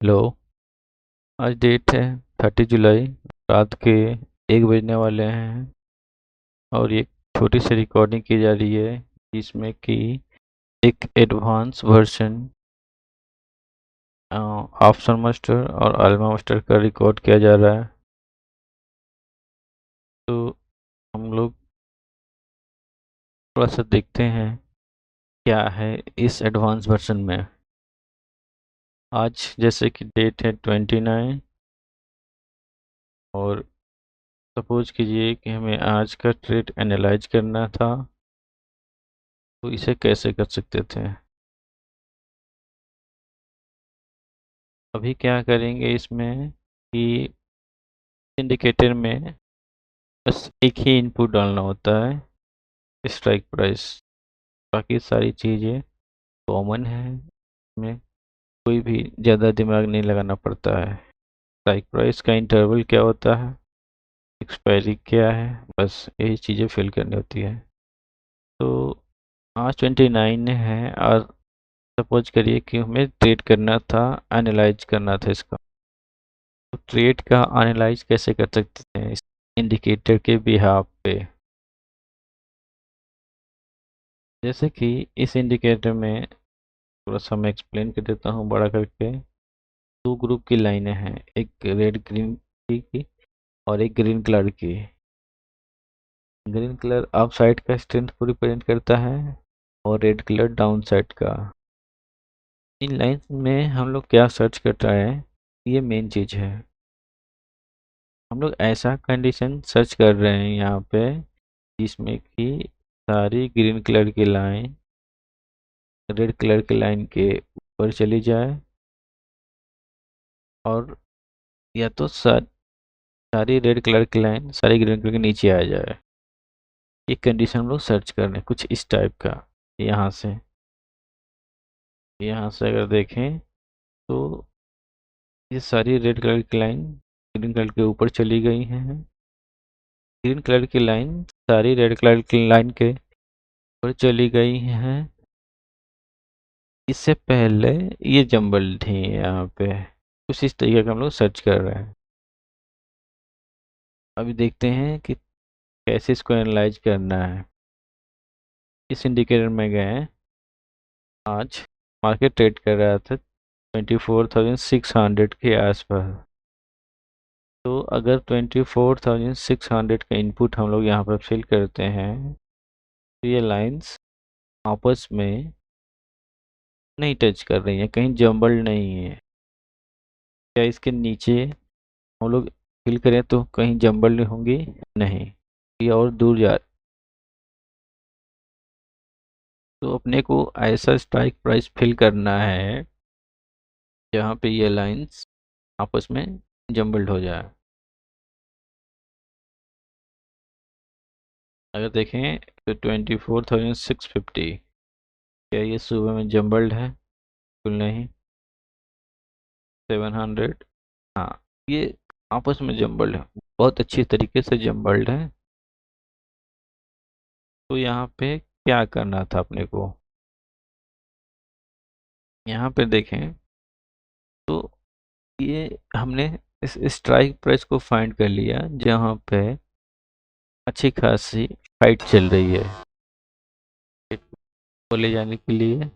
Hello. आज date है 30 जुलाई। रात के 1 बजने वाले हैं और ये छोटी सी रिकॉर्डिंग की जा रही है जिसमें कि एक एडवांस वर्जन ऑप्शन मास्टर और आल्मा मास्टर का रिकॉर्ड किया जा रहा है। तो हम लोग थोड़ा सा देखते हैं क्या है इस एडवांस वर्जन में। आज जैसे कि डेट है 29 और सपोज कीजिए कि हमें आज का ट्रेड एनालाइज करना था, तो इसे कैसे कर सकते थे। अभी क्या करेंगे इसमें कि इंडिकेटर में बस एक ही इनपुट डालना होता है, स्ट्राइक प्राइस। बाकी सारी चीज़ें कॉमन है, इसमें कोई भी ज़्यादा दिमाग नहीं लगाना पड़ता है। स्ट्राइक प्राइस का इंटरवल क्या होता है, एक्सपायरी क्या है, बस यही चीज़ें फिल करनी होती है। तो आज 29 है और सपोज करिए कि हमें ट्रेड करना था, एनालाइज करना था इसका। तो ट्रेड का एनालाइज कैसे कर सकते हैं इस इंडिकेटर के बिहाफ पे। जैसे कि इस इंडिकेटर में थोड़ा सा मैं एक्सप्लेन कर देता हूँ बड़ा करके। दो ग्रुप की लाइनें हैं, एक रेड ग्रीन की और एक ग्रीन कलर की। ग्रीन कलर अप साइड का स्ट्रेंथ को रिप्रेजेंट करता है और रेड कलर डाउन साइड का। इन लाइंस में हम लोग क्या सर्च कर रहे हैं, ये मेन चीज़ है। हम लोग ऐसा कंडीशन सर्च कर रहे हैं यहाँ पे जिसमें कि सारी ग्रीन कलर की लाइन रेड कलर की लाइन के ऊपर चली जाए और या तो सारी रेड कलर की लाइन सारी ग्रीन कलर के नीचे आ जाए। ये कंडीशन हम लोग सर्च कर रहे हैं कुछ इस टाइप का। यहाँ से अगर देखें तो ये सारी रेड कलर की लाइन ग्रीन कलर के ऊपर चली गई हैं। ग्रीन कलर की लाइन सारी रेड कलर की लाइन के ऊपर चली गई हैं। इससे पहले ये जंबल थी यहाँ पे। कुछ इस तरीके का हम लोग सर्च कर रहे हैं। अभी देखते हैं कि कैसे इसको एनालाइज करना है। इस इंडिकेटर में गए, आज मार्केट ट्रेड कर रहा था 24,600 के आसपास। तो अगर 24,600 का इनपुट हम लोग यहाँ पर फिल करते हैं तो ये लाइंस आपस में नहीं टच कर रही हैं, कहीं जंबल नहीं है। क्या इसके नीचे हम लोग फिल करें तो कहीं जंबल होंगी? नहीं, ये और दूर जा। तो अपने को ऐसा स्ट्राइक प्राइस फिल करना है जहाँ पे ये लाइंस आपस में जंबल्ड हो जाए। अगर देखें तो 24,650, क्या ये सुबह में जंबल्ड है? बिल्कुल नहीं। 700, हाँ, ये आपस में जंबल्ड है, बहुत अच्छी तरीके से जंबल्ड है। तो यहाँ पे क्या करना था अपने को, यहाँ पे देखें तो ये हमने इस स्ट्राइक प्राइस को फाइंड कर लिया जहाँ पे अच्छी खासी फाइट चल रही है को ले जाने के लिए।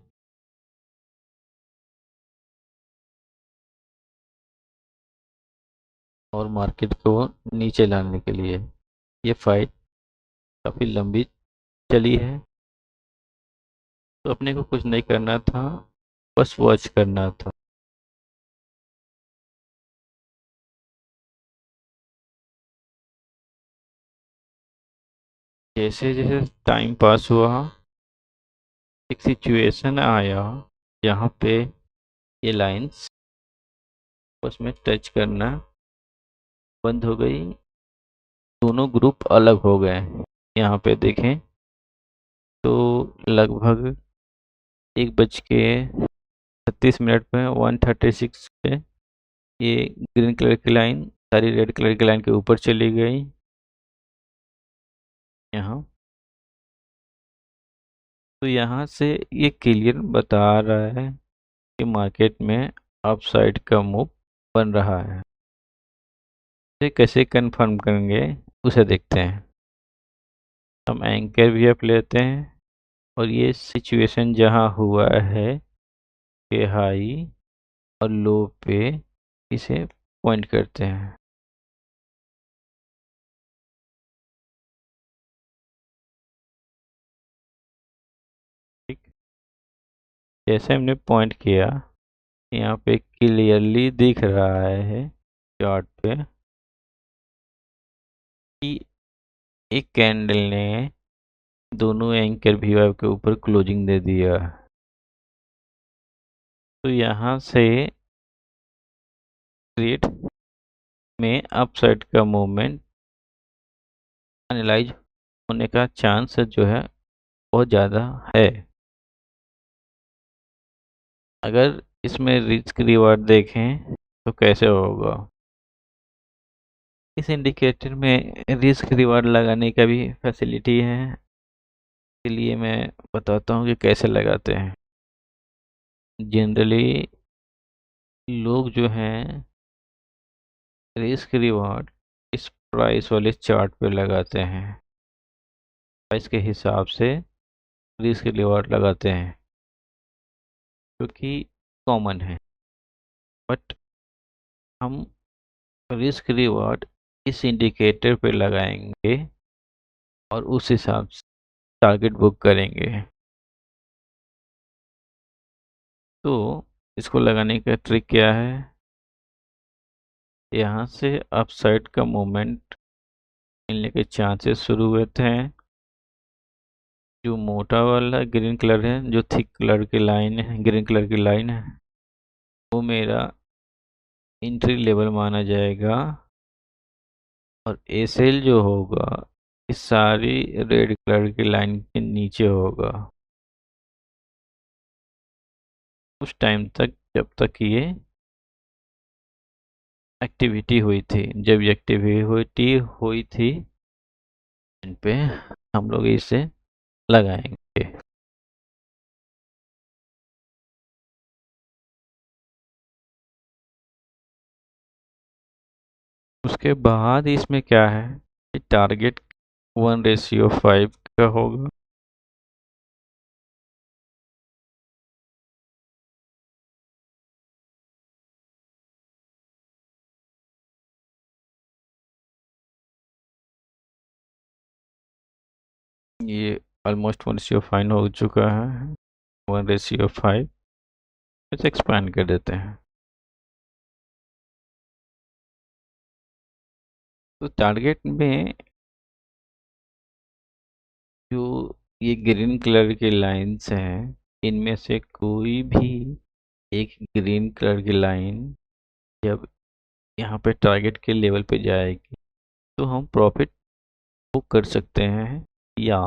और मार्केट को नीचे लाने के लिए ये फाइट काफ़ी लंबी चली है। तो अपने को कुछ नहीं करना था, बस वॉच करना था। जैसे जैसे टाइम पास हुआ, एक सिचुएशन आया जहाँ पे ये लाइंस उसमें टच करना बंद हो गई, दोनों ग्रुप अलग हो गए। यहाँ पे देखें तो लगभग 1 बज के 36 मिनट पे 136 पे ये ग्रीन कलर की लाइन सारी रेड कलर की लाइन के ऊपर चली गई। यहाँ तो यहाँ से ये क्लियर बता रहा है कि मार्केट में अप साइड का मूव बन रहा है। इसे कैसे कंफर्म करेंगे उसे देखते हैं। हम एंकर भी अप लेते हैं और ये सिचुएशन जहां हुआ है के हाई और लो पे इसे पॉइंट करते हैं। ठीक, जैसे हमने पॉइंट किया यहाँ पे क्लियरली दिख रहा है चार्ट पे कि एक कैंडल ने दोनों एंकर वी के ऊपर क्लोजिंग दे दिया। तो यहाँ से ट्रेड में अपसाइड का मूवमेंट एनालाइज होने का चांस जो है बहुत ज़्यादा है। अगर इसमें रिस्क रिवार्ड देखें तो कैसे होगा। इस इंडिकेटर में रिस्क रिवार्ड लगाने का भी फैसिलिटी है। इसके लिए मैं बताता हूँ कि कैसे लगाते हैं। जनरली लोग जो हैं रिस्क रिवार्ड इस प्राइस वाले चार्ट पे लगाते हैं। प्राइस के हिसाब से रिस्क रिवार्ड लगाते हैं क्योंकि कॉमन है। बट हम रिस्क रिवार्ड इस इंडिकेटर पे लगाएंगे और उस हिसाब से टारगेट बुक करेंगे। तो इसको लगाने का ट्रिक क्या है। यहाँ से अपसाइड का मूवमेंट मिलने के चांसेस शुरू हुए थे। जो मोटा वाला ग्रीन कलर है, जो थिक कलर की लाइन है, ग्रीन कलर की लाइन है, वो मेरा एंट्री लेवल माना जाएगा। और एसएल जो होगा इस सारी रेड कलर की लाइन के नीचे होगा उस टाइम तक जब तक ये एक्टिविटी हुई थी। जब ये एक्टिविटी हुई थी इन पे हम लोग इसे लगाएंगे। उसके बाद इसमें क्या है कि टारगेट 1:5 का होगा। ये ऑलमोस्ट 1:5 हो चुका है। 1:5 इसे एक्सपैंड कर देते हैं। तो टारगेट में जो ये ग्रीन कलर की लाइंस हैं इनमें से कोई भी एक ग्रीन कलर की लाइन जब यहाँ पे टारगेट के लेवल पे जाएगी तो हम प्रॉफिट बुक कर सकते हैं या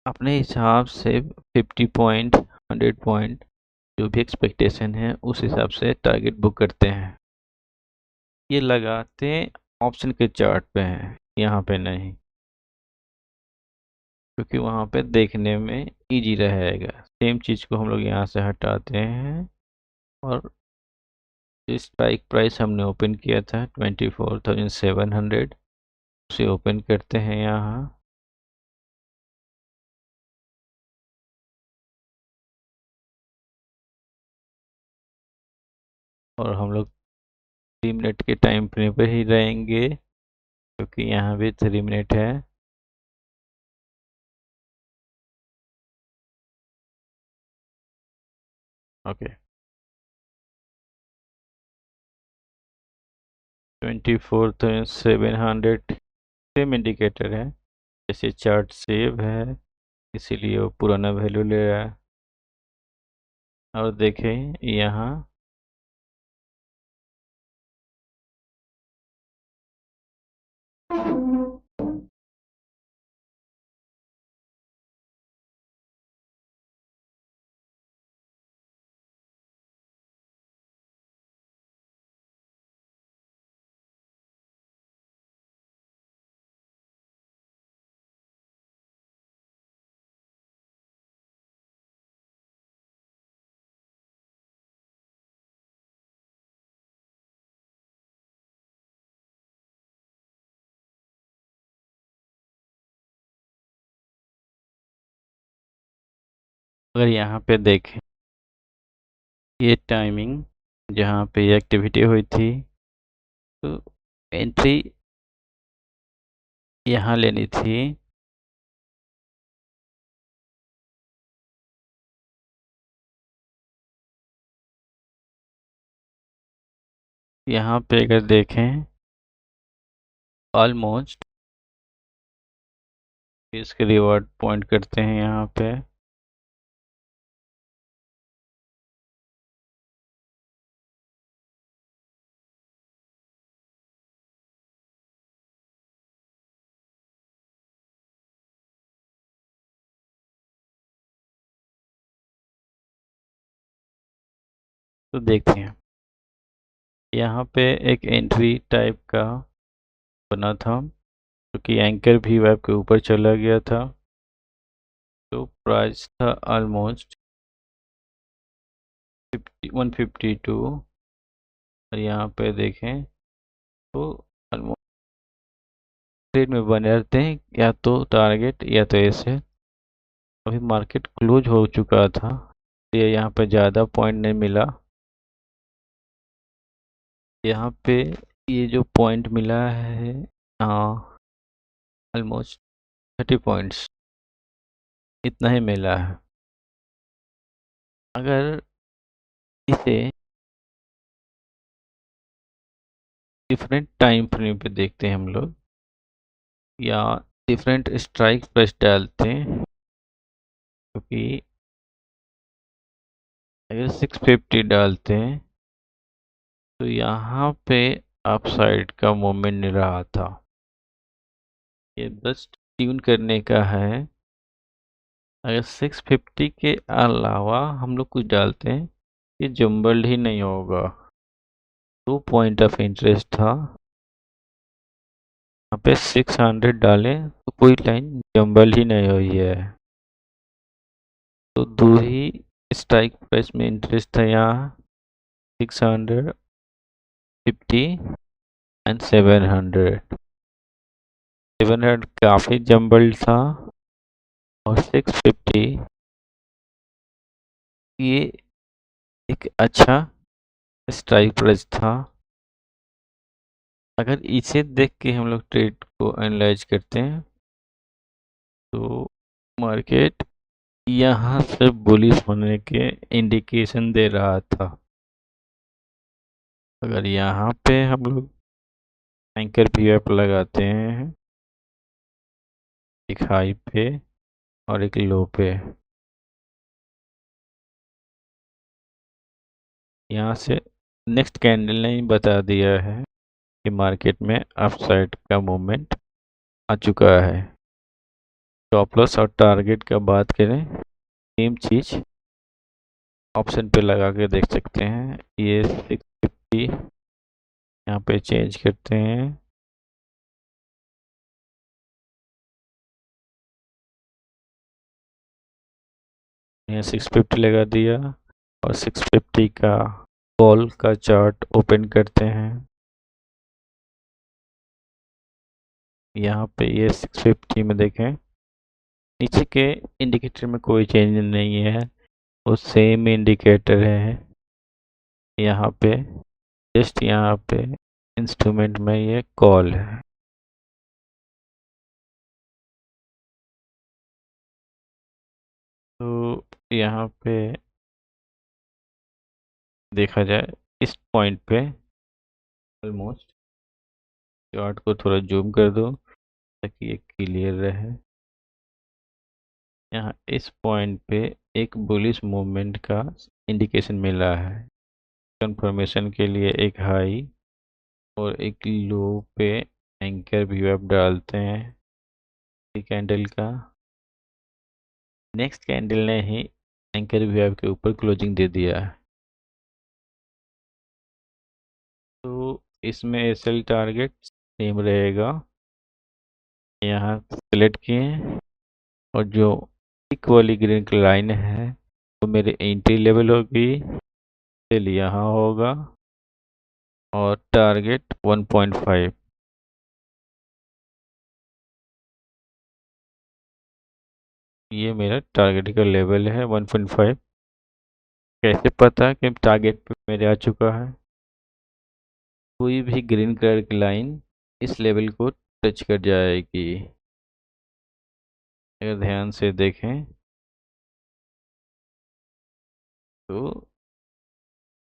अपने हिसाब से 50 पॉइंट 100 पॉइंट जो भी एक्सपेक्टेशन है उस हिसाब से टारगेट बुक करते हैं। ये लगाते ऑप्शन के चार्ट पे हैं, यहाँ पे नहीं, क्योंकि वहाँ पे देखने में इजी रहेगा। सेम चीज़ को हम लोग यहाँ से हटाते हैं और स्ट्राइक प्राइस हमने ओपन किया था 24,700 उसे ओपन करते हैं यहाँ। और हम लोग 3 मिनट के टाइम फ्रेम पे ही रहेंगे क्योंकि यहाँ भी 3 मिनट है। ओके, 24,700 सेम इंडिकेटर है। जैसे चार्ट सेव है इसीलिए वो पुराना वैल्यू ले रहा है। और देखें यहाँ अगर यहाँ पे देखें ये टाइमिंग जहाँ पे ये एक्टिविटी हुई थी, तो एंट्री यहाँ लेनी थी। यहाँ पे अगर देखें ऑलमोस्ट इसके रिवॉर्ड पॉइंट करते हैं यहाँ पे। तो देखते हैं यहाँ पे एक एंट्री टाइप का बना था, क्योंकि एंकर भी वेब के ऊपर चला गया था। तो प्राइस था ऑलमोस्ट 152। और यहाँ पे देखें तो ऑलमोस्ट ट्रेड में बने रहते हैं, या तो टारगेट या तो ऐसे। अभी मार्केट क्लोज हो चुका था, ये यहाँ पे ज़्यादा पॉइंट नहीं मिला। यहाँ पे ये जो पॉइंट मिला है ऑलमोस्ट 30 पॉइंट्स इतना ही मिला है। अगर इसे डिफरेंट टाइम फ्रेम पे देखते हैं हम लोग, या डिफरेंट स्ट्राइक प्राइस डालते हैं, क्योंकि अगर 650 डालते हैं तो यहाँ पे अप साइड का मोमेंट नहीं रहा था। ये बस ट्यून करने का है। अगर 650 के अलावा हम लोग कुछ डालते हैं, ये जम्बल्ड ही नहीं होगा। 2 पॉइंट ऑफ इंटरेस्ट था, यहाँ पे 600 डालें तो कोई लाइन जम्बल ही नहीं हुई है। तो दो ही स्ट्राइक प्राइस में इंटरेस्ट था यहाँ, 650 एंड 700। 700 काफ़ी जम्बल्ड था, और 650 ये एक अच्छा स्ट्राइक प्राइस था। अगर इसे देख के हम लोग ट्रेड को एनालाइज करते हैं, तो मार्केट यहाँ से बुलिश होने के इंडिकेशन दे रहा था। अगर यहाँ पे हम लोग एंकर पीएफ लगाते हैं, एक हाई पे और एक लो पे, यहाँ से नेक्स्ट कैंडल ने बता दिया है कि मार्केट में अपसाइड का मूवमेंट आ चुका है। स्टॉप लॉस और टारगेट का बात करें, सेम चीज़ ऑप्शन पे लगा के देख सकते हैं। ये 650 यहाँ पे चेंज करते हैं, यहाँ 650 लगा दिया, और 650 का कॉल का चार्ट ओपन करते हैं। यहाँ पे ये 650 में देखें, नीचे के इंडिकेटर में कोई चेंज नहीं है, वो सेम इंडिकेटर है। यहाँ पे जस्ट यहाँ पे इंस्ट्रूमेंट में ये कॉल है। तो यहाँ पे देखा जाए इस पॉइंट पे ऑलमोस्ट, चार्ट को थोड़ा जूम कर दो ताकि ये क्लियर रहे। यहाँ इस पॉइंट पे एक बुलिश मूवमेंट का इंडिकेशन मिला है। कंफर्मेशन के लिए एक हाई और एक लो पे एंकर व्यू आप डालते हैं कैंडल का। नेक्स्ट कैंडल ने ही एंकर व्यू के ऊपर क्लोजिंग दे दिया है। तो इसमें एसएल टारगेट सेम रहेगा, यहाँ सेलेक्ट किए, और जो थिक वाली ग्रीन लाइन है वो मेरे एंट्री लेवल होगी, सेल यहाँ होगा, और टारगेट 1.5। ये मेरा टारगेट का लेवल है 1.5। कैसे पता कि टारगेट पे मेरे आ चुका है? कोई भी ग्रीन कलर की लाइन इस लेवल को टच कर जाएगी। अगर ध्यान से देखें तो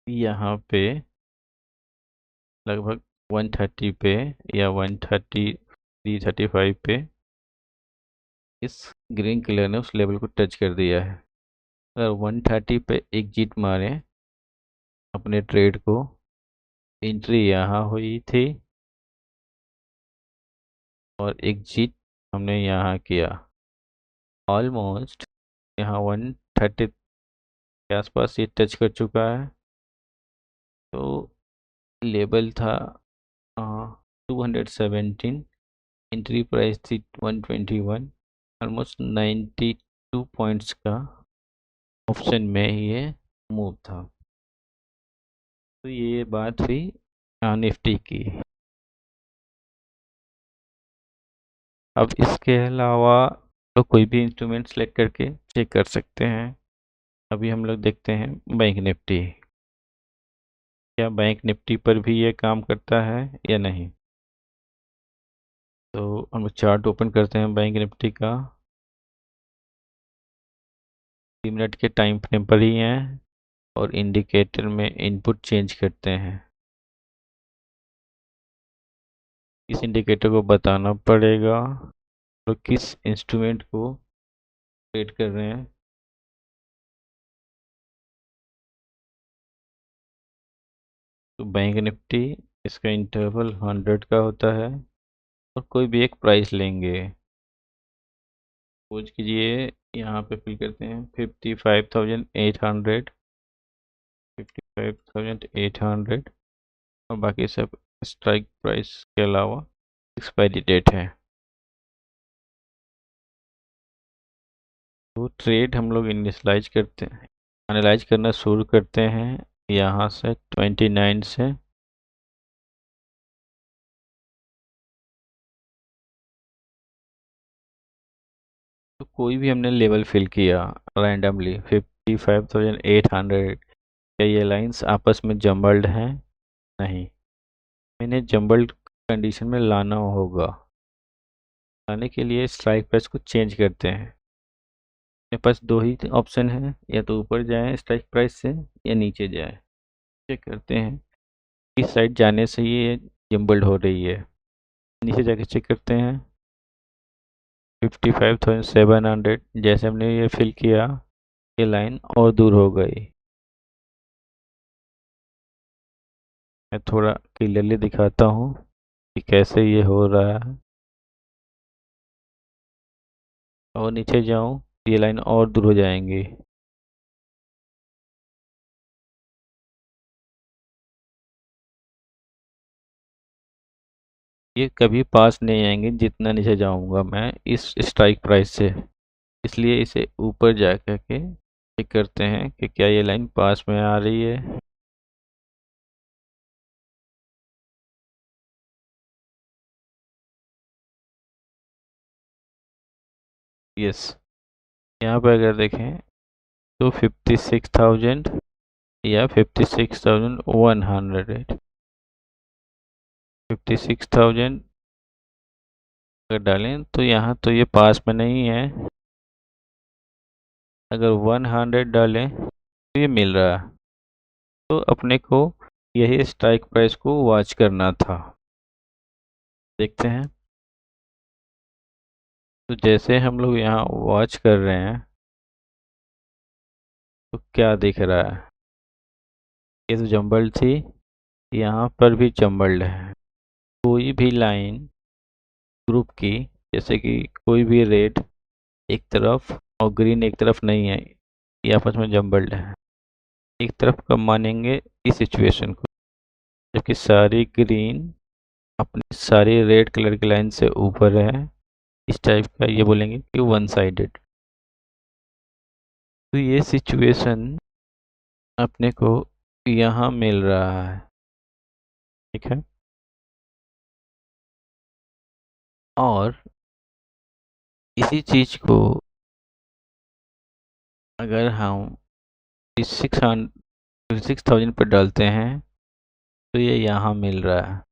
यहाँ पे लगभग 130 पे या 133-35 पे इस ग्रीन कलर ने उस लेवल को टच कर दिया है। अगर 130 पे एग्जिट मारे अपने ट्रेड को, एंट्री यहाँ हुई थी और एग्जिट हमने यहाँ किया। ऑलमोस्ट यहाँ 130 के आसपास ये टच कर चुका है। तो लेवल था 217, एंट्री प्राइस थी 121। ऑलमोस्ट 92 पॉइंट्स का ऑप्शन में ये मूव था। तो ये बात हुई निफ्टी की। अब इसके अलावा तो कोई भी इंस्ट्रूमेंट सेलेक्ट करके चेक कर सकते हैं। अभी हम लोग देखते हैं बैंक निफ्टी। क्या बैंक निफ्टी पर भी ये काम करता है या नहीं? तो हम चार्ट ओपन करते हैं बैंक निफ्टी का। 3 मिनट के टाइम फ्रेम पर ही हैं और इंडिकेटर में इनपुट चेंज करते हैं। इस इंडिकेटर को बताना पड़ेगा तो किस इंस्ट्रूमेंट को ट्रेड कर रहे हैं। तो बैंक निफ्टी, इसका इंटरवल 100 का होता है और कोई भी एक प्राइस लेंगे। सपोज कीजिए यहाँ पे फिल करते हैं 55,800, 55,800 और बाकी सब स्ट्राइक प्राइस के अलावा एक्सपायरी डेट है। तो ट्रेड हम लोग इनिशलाइज करते हैं, एनालाइज करना शुरू करते हैं यहाँ से 29 से। तो कोई भी हमने लेवल फिल किया रैंडमली 55,800, क्या ये लाइंस आपस में जम्बल्ड हैं? नहीं, मैंने जम्बल्ड कंडीशन में लाना होगा। लाने के लिए स्ट्राइक प्राइस को चेंज करते हैं। मेरे पास दो ही ऑप्शन है, या तो ऊपर जाएं स्ट्राइक प्राइस से या नीचे जाएं। चेक करते हैं किस साइड जाने से ये जम्बल्ड हो रही है। नीचे जाके चेक करते हैं 55,700। जैसे हमने ये फिल किया ये लाइन और दूर हो गई। मैं थोड़ा क्लियरली दिखाता हूँ कि कैसे ये हो रहा है। और नीचे जाऊँ ये लाइन और दूर हो जाएंगी। ये कभी पास नहीं आएंगे जितना नीचे जाऊंगा मैं इस स्ट्राइक प्राइस से। इसलिए इसे ऊपर जा करके चेक करते हैं कि क्या ये लाइन पास में आ रही है। यस, यहाँ पे अगर देखें तो 56,000 या 56,100, 56,000 अगर डालें तो यहाँ तो ये पास में नहीं है। अगर 100 डालें तो ये मिल रहा है। तो अपने को यही स्ट्राइक प्राइस को वॉच करना था। देखते हैं। तो जैसे हम लोग यहाँ वॉच कर रहे हैं तो क्या दिख रहा है? ये तो जम्बल्ड थी, यहाँ पर भी जम्बल्ड है। कोई भी लाइन ग्रुप की, जैसे कि कोई भी रेड एक तरफ और ग्रीन एक तरफ नहीं है, ये आपस में जम्बल्ड है। एक तरफ कब मानेंगे इस सिचुएशन को, जबकि सारी ग्रीन अपनी सारी रेड कलर की लाइन से ऊपर है। इस टाइप का ये बोलेंगे कि वन साइडेड। तो ये सिचुएशन अपने को यहाँ मिल रहा है। ठीक है। और इसी चीज को अगर हम 6,000 पर डालते हैं तो ये यहाँ मिल रहा है,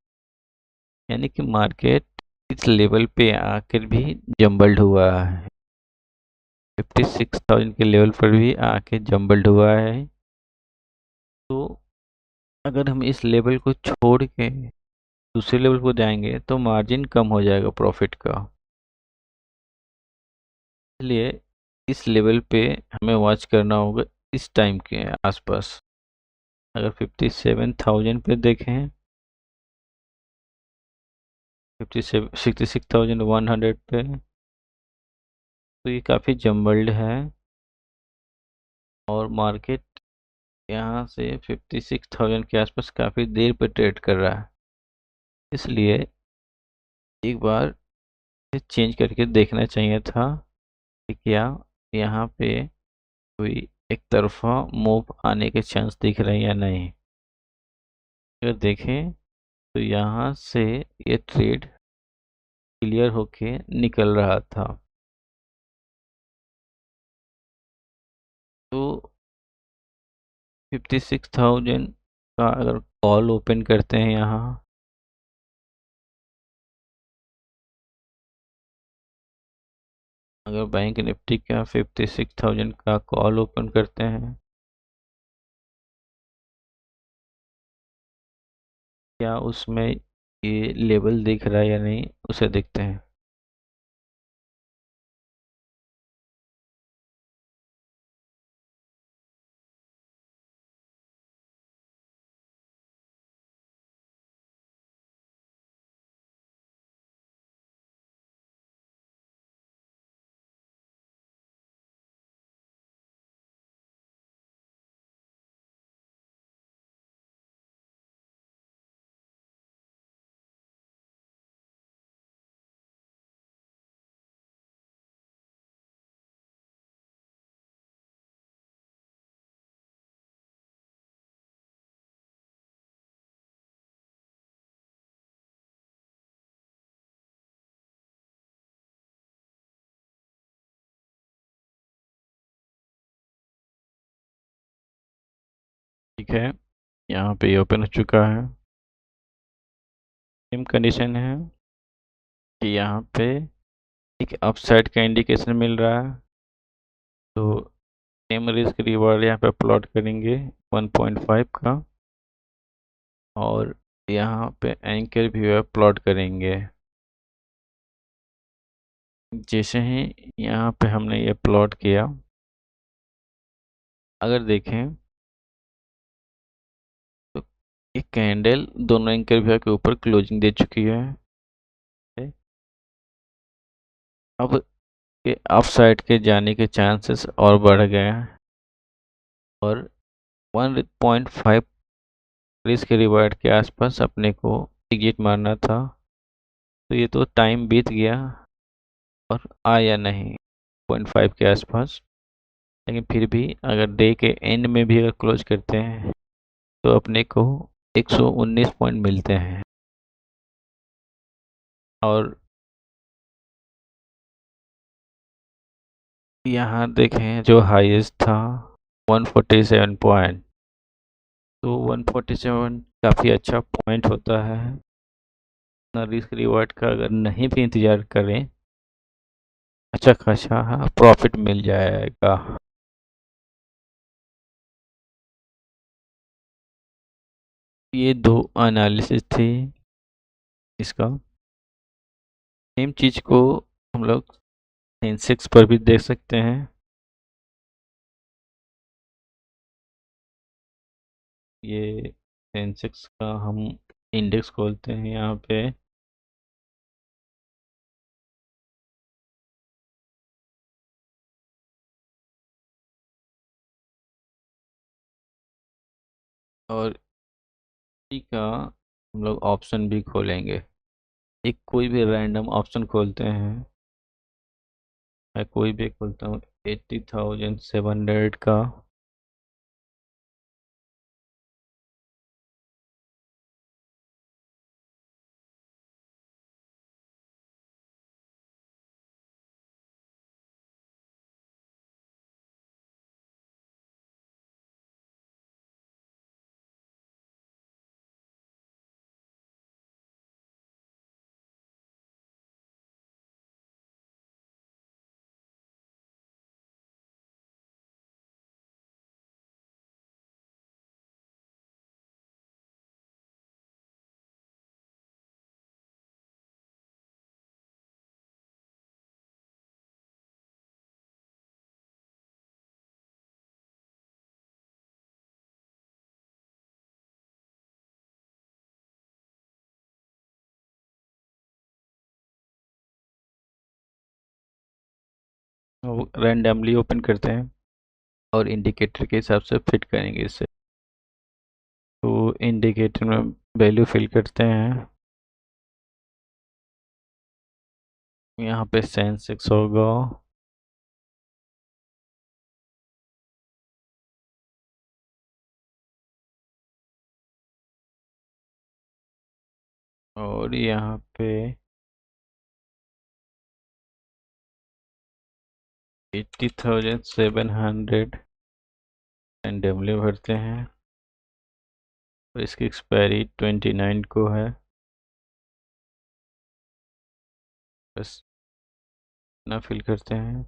यानी कि मार्केट इस लेवल पे आकर भी जंबल्ड हुआ है। 56,000 के लेवल पर भी आके जंबल्ड हुआ है। तो अगर हम इस लेवल को छोड़ के दूसरे लेवल को जाएंगे तो मार्जिन कम हो जाएगा प्रॉफिट का। इसलिए इस लेवल पे हमें वॉच करना होगा इस टाइम के आसपास। अगर 57,000 पे देखें, 66,100 पे, तो ये काफ़ी जम्बल्ड है और मार्केट यहाँ से 56,000 के आसपास काफ़ी देर पे ट्रेड कर रहा है। इसलिए एक बार चेंज करके देखना चाहिए था कि क्या यहाँ पे कोई एक तरफा मूव आने के चांस दिख रहे हैं या नहीं। अगर देखें तो यहाँ से ये ट्रेड क्लियर होके निकल रहा था। तो 56,000 का अगर कॉल ओपन करते हैं यहाँ, अगर बैंक निफ्टी का 56,000 का कॉल ओपन करते हैं, क्या उसमें ये लेवल दिख रहा है या नहीं, उसे देखते हैं। ठीक है, यहाँ पे ओपन हो चुका है। सेम कंडीशन है कि यहाँ पे एक अपसाइड का इंडिकेशन मिल रहा है, तो सेम रिस्क रिवार्ड यहाँ पे प्लॉट करेंगे 1.5 का, और यहाँ पे एंकर भी है प्लॉट करेंगे। जैसे ही यहाँ पे हमने ये प्लॉट किया, अगर देखें तो एक कैंडल दोनों एंकर भी के ऊपर क्लोजिंग दे चुकी है। अब के अप साइड के जाने के चांसेस और बढ़ गए हैं और 1.5 रिस्क रिवार्ड के आसपास अपने को एग्जिट मारना था। तो ये तो टाइम बीत गया और आया नहीं 0.5 के आसपास, लेकिन फिर भी अगर डे के एंड में भी अगर क्लोज करते हैं तो अपने को 119 पॉइंट मिलते हैं। और यहाँ देखें जो हाईएस्ट था 147 पॉइंट, तो 147 काफ़ी अच्छा पॉइंट होता है। ना रिस्क रिवार्ड का अगर नहीं भी इंतज़ार करें, अच्छा खासा प्रॉफिट मिल जाएगा। ये दो एनालिसिस थी इसका। सेम चीज़ को हम लोग सेंसेक्स पर भी देख सकते हैं। ये सेंसेक्स का हम इंडेक्स खोलते हैं यहाँ पे, और इसी का हम लोग ऑप्शन भी खोलेंगे। एक कोई भी रैंडम ऑप्शन खोलते हैं, मैं कोई भी खोलता हूँ 80,700 का। वो रैंडमली ओपन करते हैं और इंडिकेटर के हिसाब से फिट करेंगे इसे। तो इंडिकेटर में वैल्यू फिल करते हैं, यहाँ पे सेंसेक्स होगा, और यहाँ पे 80,700 रैंडमली भरते हैं और इसकी एक्सपायरी 29 को है। बस ना फिल करते हैं,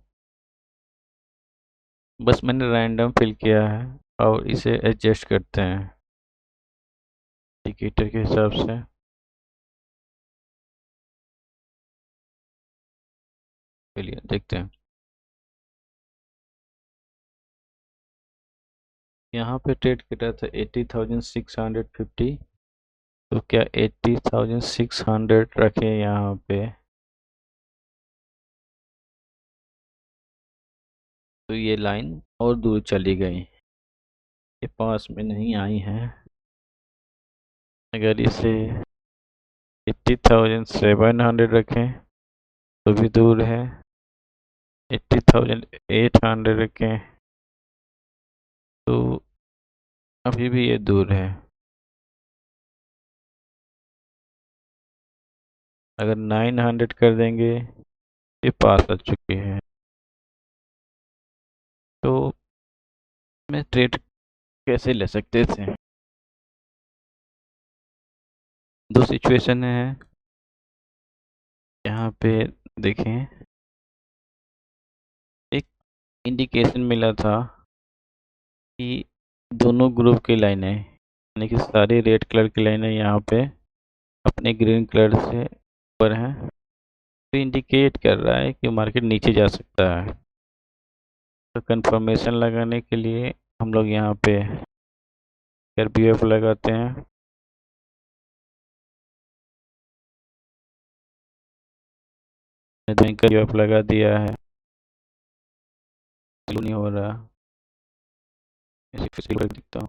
बस मैंने रैंडम फिल किया है और इसे एडजस्ट करते हैं इंडिकेटर के हिसाब से। चलिए देखते हैं, यहाँ पे ट्रेड किया था 80,650। तो क्या 80,600 रखें यहाँ पे, तो ये लाइन और दूर चली गई, ये पास में नहीं आई है। अगर इसे 80,700 रखें तो भी दूर है, 80,800 रखें तो अभी भी ये दूर है। अगर 900 कर देंगे ये पास आ चुकी है। तो मैं ट्रेड कैसे ले सकते थे, दो सिचुएशन है यहाँ पे। देखें, एक इंडिकेशन मिला था कि दोनों ग्रुप की लाइनें, यानी कि सारी रेड कलर की लाइनें यहाँ पे अपने ग्रीन कलर से ऊपर हैं, तो इंडिकेट कर रहा है कि मार्केट नीचे जा सकता है। तो कंफर्मेशन लगाने के लिए हम लोग यहाँ पे RPF लगाते हैं। बैंक का RPF लगा दिया है, नहीं हो रहा, इसे फिर से दिखता हूँ।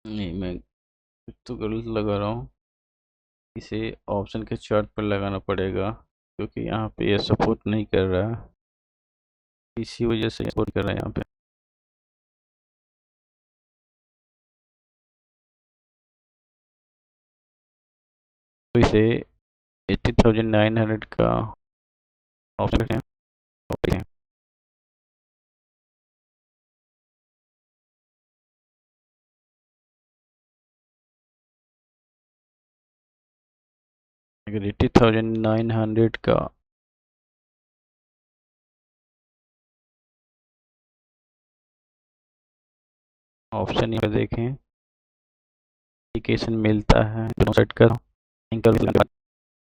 नहीं, मैं कुछ तो गलत लगा रहा हूँ, इसे ऑप्शन के चार्ट पर लगाना पड़ेगा क्योंकि यहाँ पे ये सपोर्ट नहीं कर रहा है, इसी वजह से सपोर्ट कर रहा है यहाँ पे। तो इसे 80,900 का ऑप्शन है। अगर 80,900 का ऑप्शन यहाँ पे देखें, इंडिकेशन मिलता है दोनों साइड का, एंकर लगा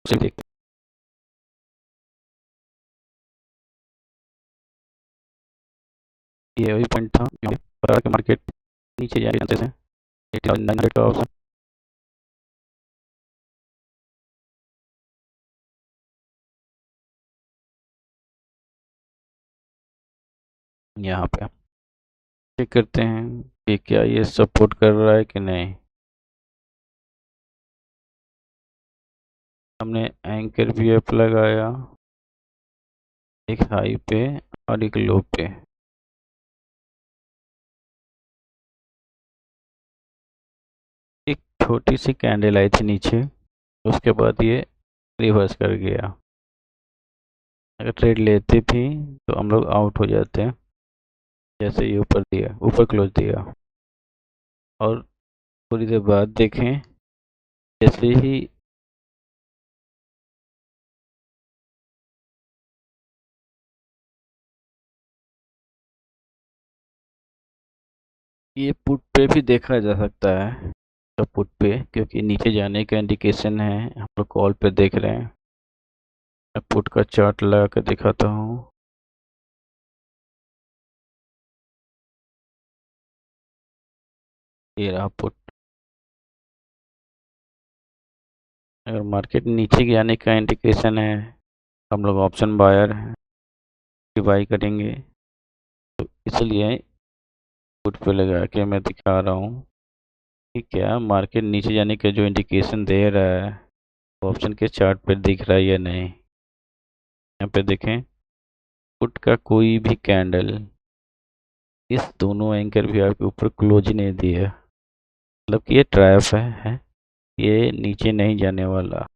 उसे देखते हैं। ये वही पॉइंट था कि मार्केट नीचे जाने के चांसेस हैं, 80,900 का ऑप्शन। यहाँ पे चेक करते हैं कि क्या ये सपोर्ट कर रहा है कि नहीं। हमने एंकर VF लगाया एक हाई पे और एक लो पे, एक छोटी सी कैंडल आई थी नीचे, उसके बाद ये रिवर्स कर गया। अगर ट्रेड लेते भी तो हम लोग आउट हो जाते हैं, जैसे ये ऊपर दिया, ऊपर क्लोज दिया। और थोड़ी देर बाद देखें, जैसे ही ये पुट पे भी देखा जा सकता है, तो पुट पे, क्योंकि नीचे जाने का इंडिकेशन है, हम लोग कॉल पे देख रहे हैं। मैं पुट का चार्ट लगा कर दिखाता हूँ। ये रहा पुट। अगर मार्केट नीचे जाने का इंडिकेशन है, हम लोग ऑप्शन बायर बाई करेंगे। तो इसलिए पुट पे लगा के मैं दिखा रहा हूँ कि क्या मार्केट नीचे जाने का जो इंडिकेशन दे रहा है वो ऑप्शन के चार्ट पर दिख रहा है या नहीं। यहाँ पे देखें, पुट का कोई भी कैंडल इस दोनों एंकर भी आपके ऊपर क्लोज ही नहीं दिया, मतलब कि ये ट्रैप है, ये नीचे नहीं जाने वाला,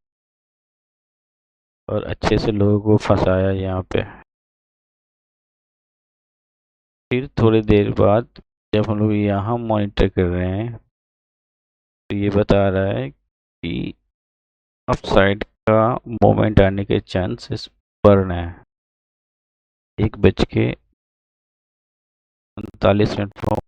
और अच्छे से लोगों को फंसाया यहाँ पे। फिर थोड़ी देर बाद जब हम लोग यहाँ मॉनिटर कर रहे हैं तो ये बता रहा है कि अपसाइड का मोमेंट आने के चांसेस बढ़ रहे हैं। 1:39 पर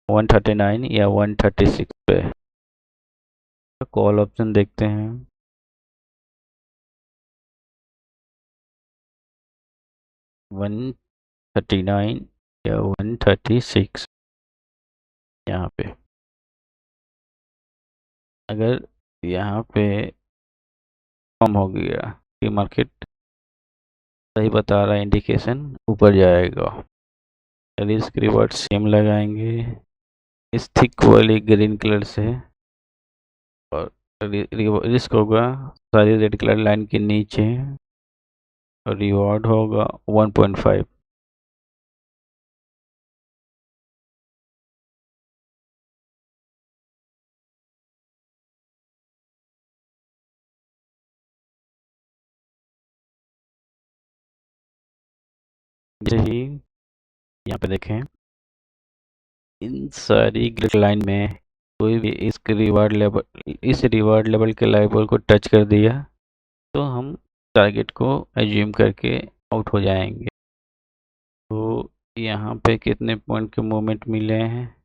वन 139 या 136 पे कॉल ऑप्शन देखते हैं। 139 या 136 यहाँ पे, अगर यहाँ पे कम हो गया कि मार्केट सही बता रहा है, इंडिकेशन ऊपर जाएगा। रिस्क रिवॉर्ड सेम लगाएंगे इस थिक वाली ग्रीन कलर से, और रिस्क होगा सारी रेड कलर लाइन के नीचे, और रिवॉर्ड होगा 1.5। यही यहाँ पे देखें, इन सारी ग्रिड लाइन में कोई भी इस रिवार्ड लेवल के लेवल को टच कर दिया तो हम टारगेट को एज्यूम करके आउट हो जाएंगे। तो यहाँ पे कितने पॉइंट के मूवमेंट मिले हैं,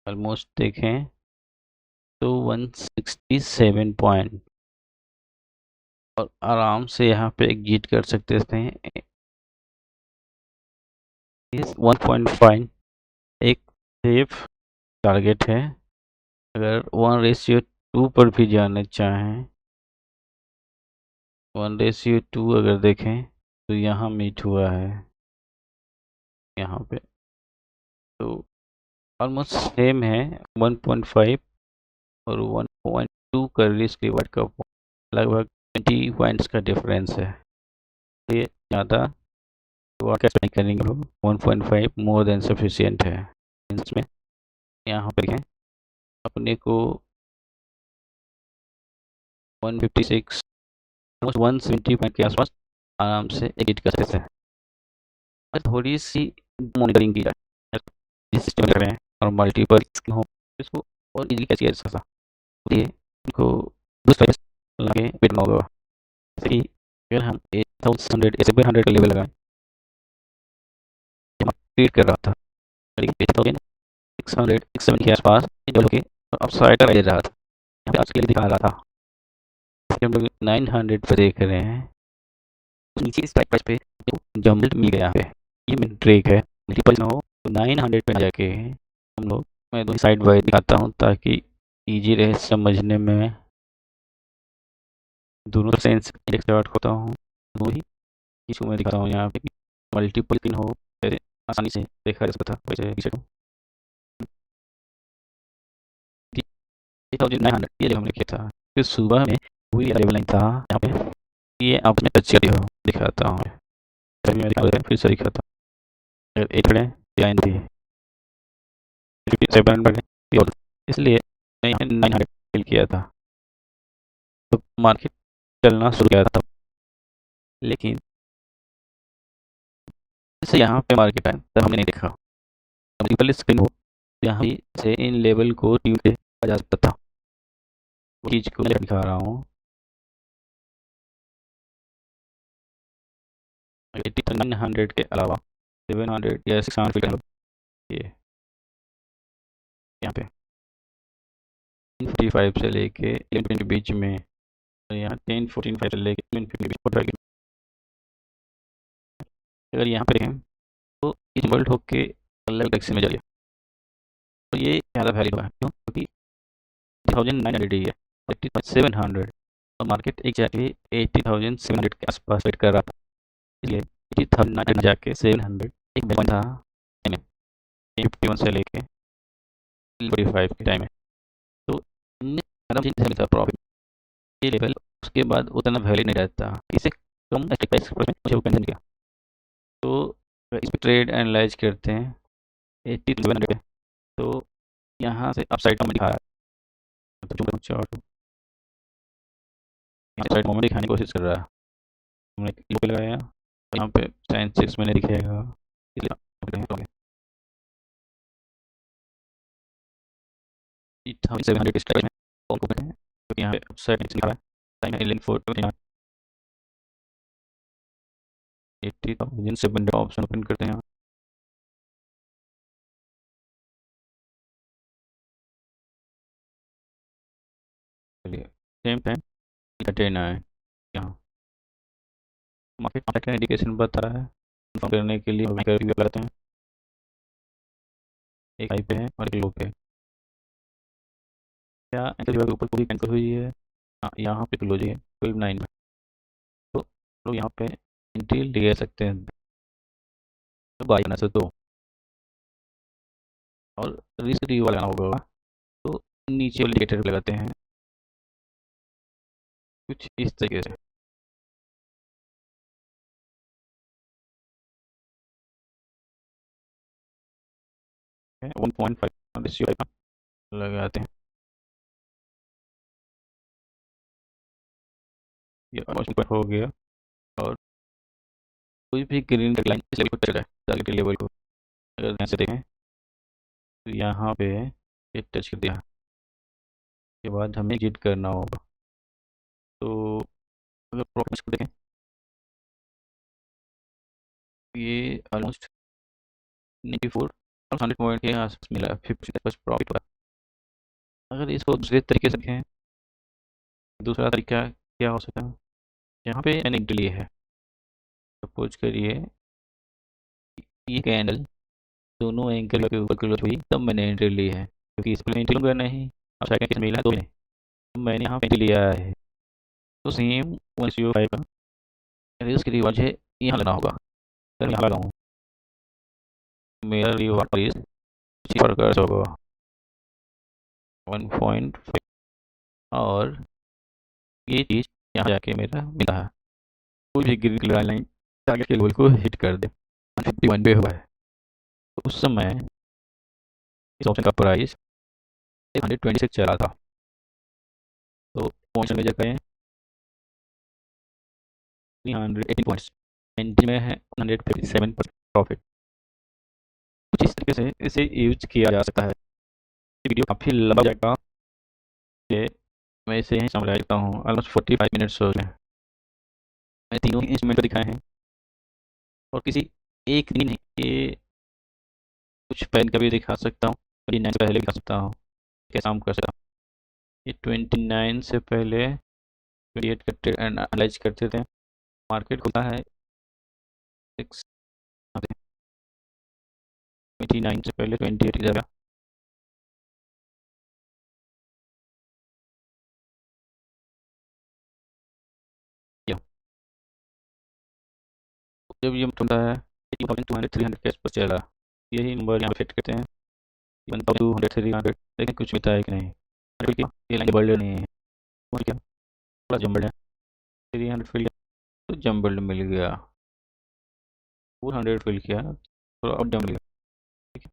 ऑलमोस्ट देखें तो 167 पॉइंट, और आराम से यहाँ पे एग्जिट कर सकते थे। इस 1.5 एक सेफ टारगेट है। अगर 1:2 पर भी जाना चाहें, 1:2 अगर देखें तो यहाँ मीट हुआ है यहाँ पे, तो ऑलमोस्ट सेम है। 1.5 और 1.2 का रिस्क रिवार्ड का लगभग 20 पॉइंट्स का डिफरेंस है। ये ज़्यादा रिवार्ड का नहीं करेंगे लोग, 1.5 मोर देन सफिशिएंट है इसमें। यहाँ पर देखें, अपने को 156 170 पॉइंट के आसपास आराम से एडिट कर सकते हैं। थोड़ी सी मॉनिटरिंग की जाए, जिस सिस्टम कर रहे हैं और मल्टीपल हो इसको और इजीली कैच किया जा सकता है। इनको दूसरा लगे बिट होगा। जैसे कि अगर हम 8100 700 का लेवल लगाएं, जब ट्रेड कर रहा था 8600 के आसपास जो कि अपसाइड दे रहा था, यहाँ पे आज के लिए दिखा रहा था, हम लोग 900 पे देख रहे हैं, नीचे इस टाइप पे जंबल मिल गया है। ये मेन ट्रिक है, मल्टीपल ना हो तो 900 पे जाके हम लोग, मैं दो साइड बाय दिखाता हूँ ताकि इजी रहे समझने में। दोनों तरफ से इंडेक्स चार्ट खोता हूँ, दोनों ही इशू में दिखाता हूँ यहाँ पे कि मल्टीपल पिन हो, ऐसे आसानी से देखा जा सकता था। वैसे पीछे को 3900 ये जगह हमने किया था। फिर सुबह में वही लेवल लाइन था यहाँ पे, ये आप में टच करके हो दिखाता हूँ। तभी मैं दिखा रहा फिर से दिखाता हूँ। 800 है या एन थी 700 है, और इसलिए मैं यहाँ 900 फिल किया था। तो मार्केट चलना शुरू किया था, लेकिन जैसे यहाँ पे मार्केट आया तब हमने नहीं देखा मल्टीपल स्क्रीन हो, यहाँ से इन लेवल को ट्यूब पे आ जा सकता था। वो चीज़ को मैं दिखा रहा हूँ। 900 के अलावा 700 या 600 फीट ये यहाँ पे 10:45 से लेके 11:20 के बीच में, और यहाँ 10:45 से लेके 11:50 के बीच। अगर यहाँ पे देखें तो इन्वर्ट होके अलग अलग में जाइए, तो ये ज़्यादा वैलिड हुआ है। क्यों? क्योंकि 1900 ही है, 700 और मार्केट एक जाके 80,700 के आसपास वेट कर रहा था। इसलिए 80,900 जाके 700 एक पॉइंट था में 51 से लेके 45 के टाइम में, तो ज़्यादा प्रॉफिट ये लेवल उसके बाद उतना वैलिड नहीं रहता। इसे कम प्राइस में मुझे वो कैंसिल किया। तो इस पर ट्रेड एनालाइज करते हैं 8700 पे, तो यहाँ से अपसाइड में दिखा रहा है, तो चार्ट साइड मोमेंट दिखाने की कोशिश कर रहा है। हमने लोग लगाया यहाँ पे साइन 6 मैंने दिखेगा, इसलिए 700 के स्ट्राइक में कॉल को करें, क्योंकि यहाँ पे अपसाइड नीचे दिखा रहा है। टाइम है 11:4 80,700 ऑप्शन ओपन करते हैं। चलिए सेम टाइम 10 है यहाँ मार्केट का इंडिकेशन बता रहा है। कंफर्म करने के लिए रिव्यू लगाते हैं, एक हाई पे है और एक लो पे। क्या एंकर के ऊपर पूरी कैंसिल हुई है? हाँ, यहाँ पे क्लोज है 12.9 में, तो लोग यहाँ पे एंट्री ले सकते हैं, तो बाई करना से तो, और रिस्क रिवॉल्व लगाना होगा, तो नीचे वाले इंडिकेटर पे लगाते हैं कुछ इस तरीके से। है 1.5 रेशियो का लगाते हैं, ये ऑलमोस्ट हो गया। और कोई भी ग्रीन लाइन इस लेवल पर चल रहा है, टारगेट लेवल को अगर ध्यान से देखें तो यहाँ पे ये टच कर दिया, के बाद हमें एग्जिट करना होगा। तो अगर प्रॉफिट को देखें ये ऑलमोस्ट 94 और 100 पॉइंट के आसपास मिला, 50 प्रॉफिट हुआ। अगर इसको दूसरे तरीके से देखें, दूसरा तरीका क्या हो सकता है, यहाँ पे मैंने एंट्री ली है, सपोज करिए ये कैंडल दोनों एंगल के ऊपर क्लोज हुई तब मैंने एंट्री ली है, क्योंकि इस पर एंट्री लूँगा नहीं, अब सेकंड केस मिला तो नहीं, तो मैंने यहाँ पे एंट्री लिया है। तो सेम 105 का रिस्क रिवाज है, यहाँ लेना होगा। अगर यहाँ लगाऊँ मेरा रिवार्ड प्राइस कुछ प्रकार होगा 1.5, और ये चीज़ यहाँ जाके मेरा मिला है। कोई भी ग्रीन कलर लाइन टारगेट के लेवल को हिट कर दे, 151 पे हुआ है, तो उस समय इस ऑप्शन का प्राइस 126 चला था। तो पॉइंट्स में जाकर 318 पॉइंट्स, एंट्री में है 157 प्रॉफिट। कुछ इस तरीके से इसे यूज किया जा सकता है। वीडियो काफ़ी लंबा हो जाएगा, ये मैं इसे यहीं समझा देता हूँ। ऑलमोस्ट 45 मिनट्स हो गए, मैं तीनों ही इंस्ट्रूमेंट दिखाए हैं, और किसी एक दिन नहीं, ये कुछ पहले का भी दिखा सकता हूँ, 29 से पहले भी दिखा सकता हूँ, कैसा काम कर सकता हूँ। ये 29 से पहले 28 करते एनालाइज करते थे, मार्केट खुलता है 29 से पहले 28 जगह जब ये होता है 8200 300 के आसपास चला, यही नंबर यहाँ पे सेट करते हैं 1200 300, लेकिन कुछ मिलता है कि नहीं। ये लाइन बल्ड नहीं है, और क्या थोड़ा जम्बल्ड है। 300 फिल किया तो जम्बल्ड मिल गया, 400 फिल किया थोड़ा और जम्बल गया। ठीक है,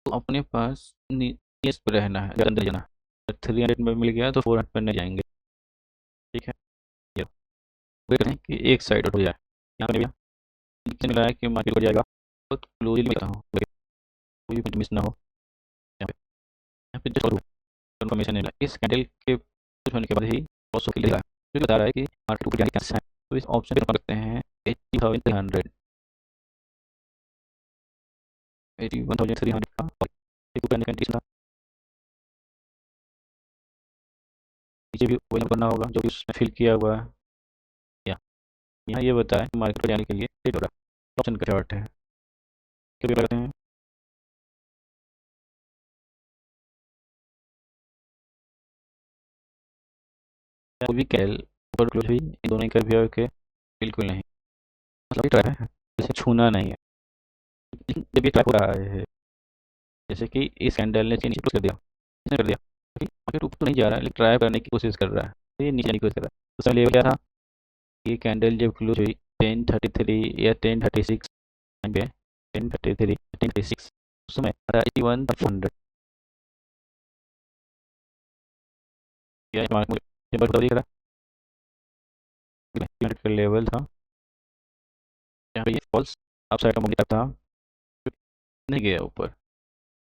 तो अपने पास इस पे रहना है, अंदर जाना है। 300 में मिल गया तो 400 पर नहीं जाएंगे। ठीक है, ये वेट करें कि एक साइड हो जाए। यहाँ पे दिखने मिला है कि मार्केट हो जाएगा, तो क्लोजली मिला हो, कोई भी मिस ना हो। यहाँ पे जस्ट कंफर्मेशन मिला इस कैंडल के कुछ होने के बाद ही बहुत सो रहा है, जो बता रहा है कि मार्केट ऊपर जाने के चांसेस हैं। तो इस ऑप्शन पे करते हैं 80,300, 81,300 का एक ऊपर कंडीशन था। नीचे भी वही करना होगा जो कि उसने फिल किया हुआ है। या यहाँ ये बताया कि मार्केट पर जाने के लिए ट्रेड हो रहा है, ऑप्शन का चार्ट है। क्या करते हैं, कोई भी कैल ऊपर क्लोज हुई, इन दोनों का भी है कि बिल्कुल नहीं, मतलब ये ट्रैप है, इसे छूना नहीं है। लेकिन जब ये ट्रैप हो रहा है, जैसे कि इस कैंडल ने नीचे क्लोज कर दिया, इसने कर दिया, मार्केट ऊपर तो नहीं जा रहा है लेकिन ट्राई करने की कोशिश कर रहा है, तो ये नीचे की कोशिश कर रहा है। उस समय लेवल क्या था, ये कैंडल जब क्लोज हुई 1033 या 1036 पे, 1033 1036 उस समय 81,400 या मार्केट बता दिया का लेवल था। यहाँ पे ये फॉल्स अपसाइड का मूवमेंट था, नहीं गया ऊपर,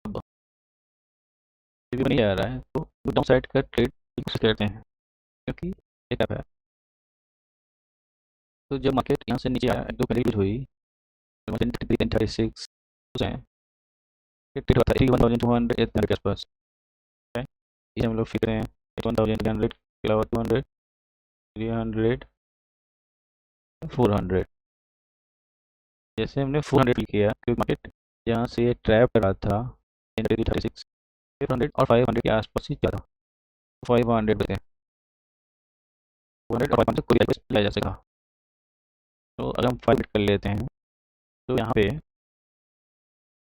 अब भी नहीं आ रहा है, तो डाउन साइड का ट्रेड करते हैं क्योंकि एक है। तो जब मार्केट यहाँ से नीचे आया, एक दो करीब हुई 1036 1200 के आसपास है। ये हम लोग फिर रहे हैं 1300 के अलावा 200 300 400। जैसे हमने 400 किया क्योंकि मार्केट जहाँ से ये ट्रैप कर रहा था 36 500 और 500 के आसपास ही था, 500 पे 400 और 500 कोई लिया जा सका। तो अगर हम 500 कर लेते हैं तो यहाँ पे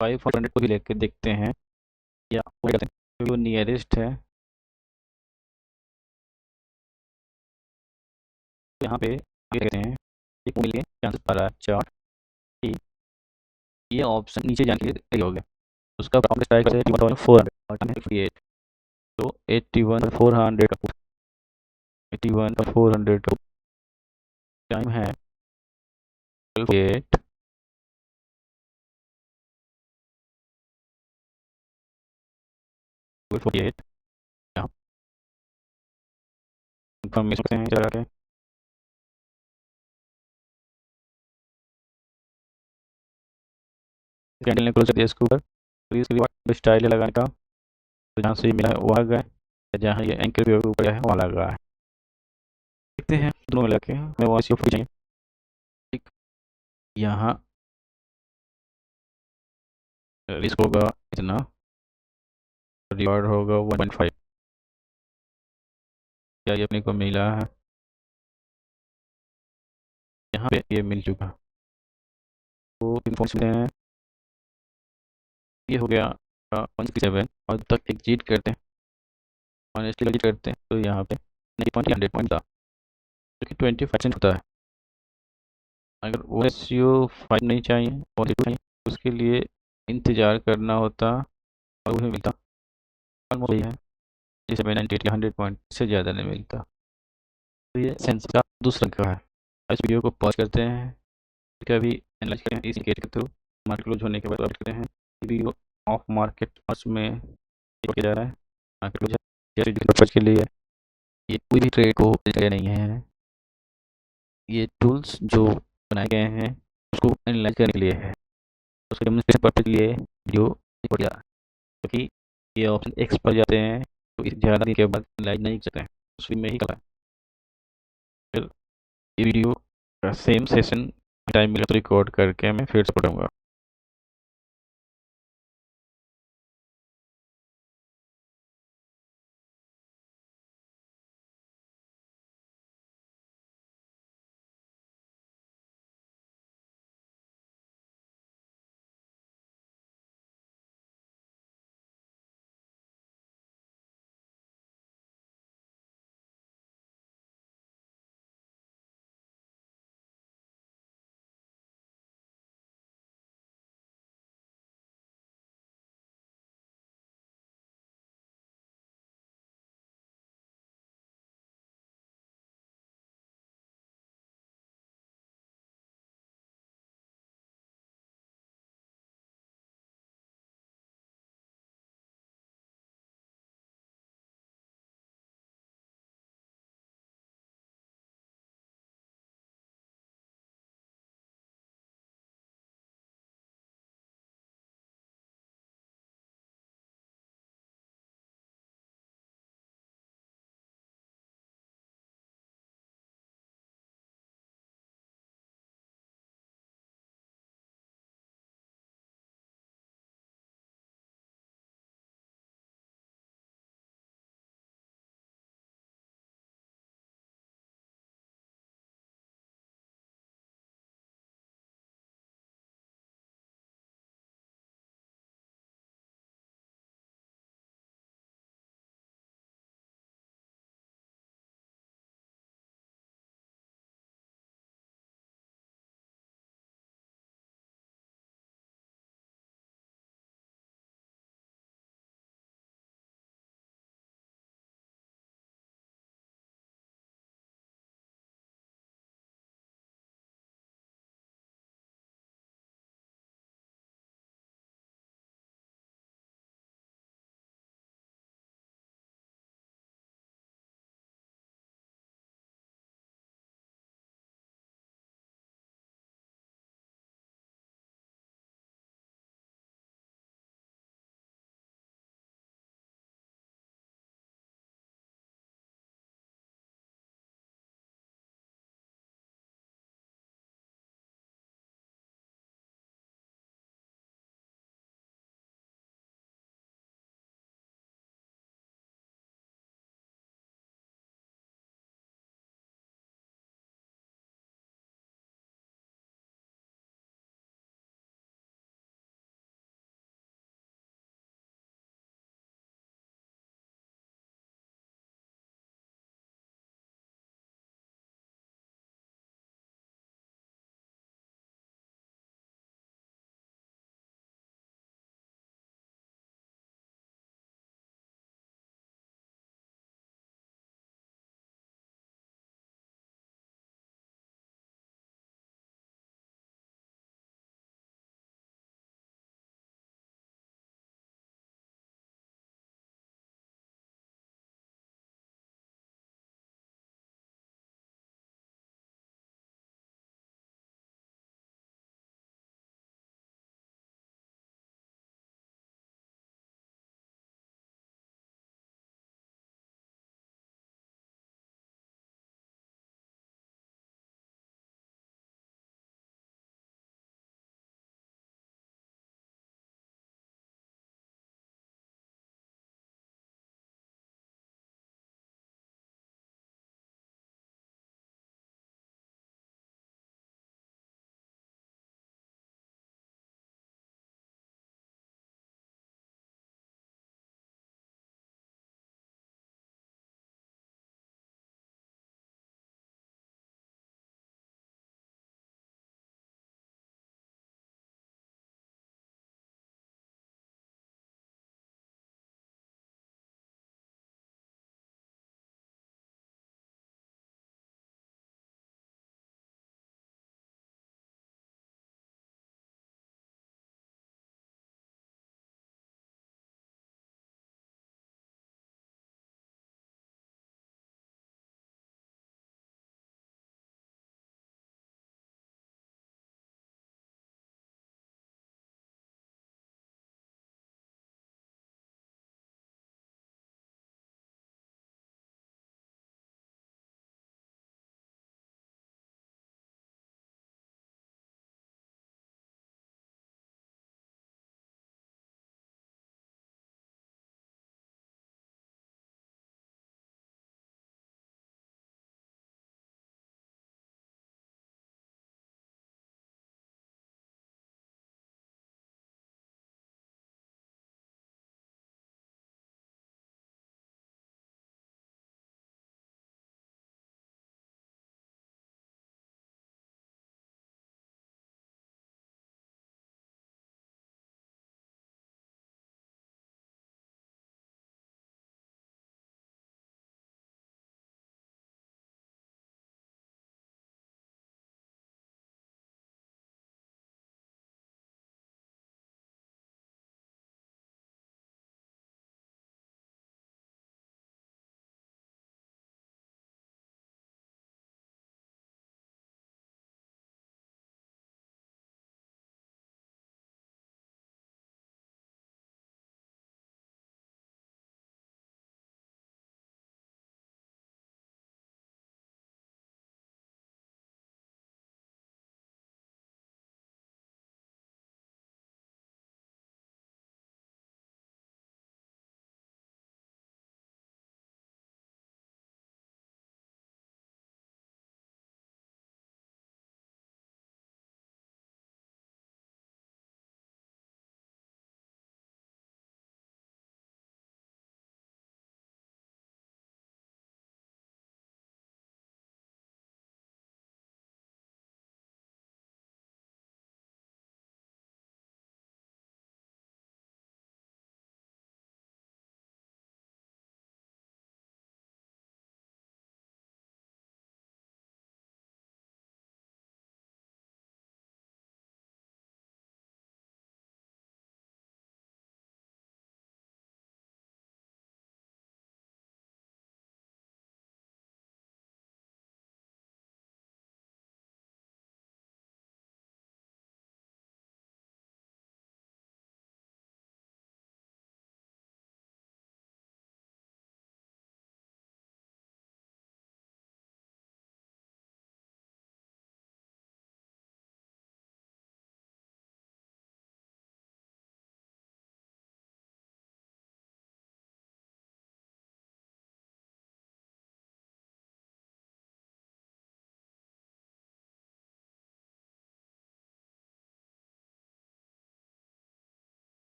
500 को भी लेकर देखते हैं या क्योंकि वो नियरेस्ट है। तो यहाँ पे देखते हैं एक मिलियन चांसेस पा रहा है चार्ट कि ये ऑप्शन नीचे जाने के लिए सही हो गया। उसका प्रॉफिट स्ट्राइक है 81,400 और टाइम है 58, तो 81,400 का 81,400 का टाइम है 58, 48। यहाँ कंफर्मेशन करते हैं चला के, कैंडल ने क्लोज कर दिया इसके ऊपर, तो इसके बाद स्टाइल है लगाने का, तो जहाँ से मिला है वहाँ गए, जहाँ ये एंकर भी ऊपर है वहाँ लगा है। देखते हैं दोनों मिला के, हमें वहाँ से ऊपर चाहिए। ठीक, यहाँ रिस्क होगा इतना, रिवार्ड होगा 1.5। क्या ये अपने को मिला है, यहाँ पे ये मिल चुका, तो इन्फॉर्मेशन हैं। ये हो गया 167 और तक एग्जिट करते हैं, ऑनेस्टली एग्जिट करते हैं तो यहाँ पे 90.100 पॉइंट था जो कि 20% होता है। अगर वो रेशियो 5 नहीं चाहिए और 2 चाहिए तो उसके लिए इंतज़ार करना होता और उन्हें मिलता ऑलमोस्ट यही है, जैसे मैं 98 या 100 पॉइंट से ज़्यादा नहीं मिलता। तो ये सेंस का दूसरा का है। इस वीडियो को पॉज करते हैं, कभी एनालाइज करें इस इंडिकेटर के थ्रू, मार्केट क्लोज होने के बाद अपडेट करते हैं। वीडियो ऑफ मार्केट अर्स में किया जा रहा है, मार्केट क्लोज पर्पज के लिए। ये कोई भी ट्रेड को जगह नहीं है, ये टूल्स जो बनाए गए हैं उसको एनालाइज करने के लिए है, उसके डेमोन्स्ट्रेशन पर्पज के लिए वीडियो बढ़ जा, क्योंकि ये ऑप्शन एक्स पर जाते हैं तो इस ज़्यादा दिन के बाद एनालाइज नहीं कर सकते हैं, उस में ही करा। फिर ये वीडियो का सेम सेशन टाइम मिला तो रिकॉर्ड करके मैं फिर से पढ़ूँगा।